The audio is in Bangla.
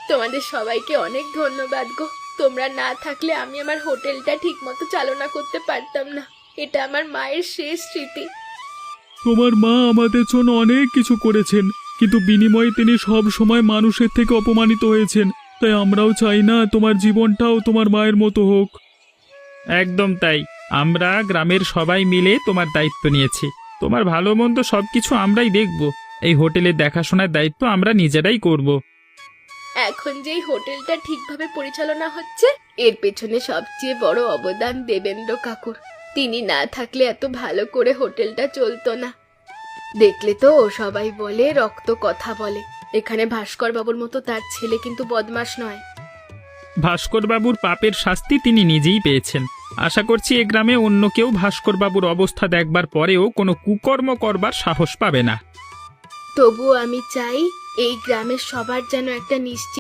তোমাদের সবাইকে অনেক ধন্যবাদ গো। তোমরা না থাকলে আমি আমার হোটেলটা ঠিক মতো চালনা করতে পারতাম না। এটা আমার মায়ের শেষ স্মৃতি। তোমার মা আমাদের জন্য অনেক কিছু করেছেন, কিন্তু বিনিময়ে তিনি সব সময় মানুষের থেকে অপমানিত হয়েছেন। তাই আমরাও চাই না তোমার জীবনটাও তোমার মায়ের মতো হোক। একদম তাই। আমরা গ্রামের সবাই মিলে তোমার দায়িত্ব নিয়েছি। তোমার ভালো মন্দ সবকিছু আমরাই দেখব। এই হোটেলের দেখাশোনার দায়িত্ব আমরা নিজেরাই করব। এখন যেই হোটেলটা ঠিকভাবে পরিচালনা হচ্ছে, এর পেছনে সবচেয়ে বড় অবদান দেবেন্দ্র কাকুর। তিনি না থাকলে এত ভালো করে হোটেলটা চলতো না। দেখলে তো সবাই বলে রক্ত কথা বলে। এখানে ভাস্কর বাবুর মতো তার ছেলে কিন্তু বদমাশ নয়। ভাস্করবাবুর পাপের শাস্তি তিনি নিজেই পেয়েছেন। আশা করছি এ গ্রামে অন্য কেউ ভাস্করবাবুর অবস্থা দেখবার পরেও কোনো কুকর্ম করবার সাহস পাবে না। তবুও আমি চাই এই গ্রামের সবার যেন একটা নিশ্চিত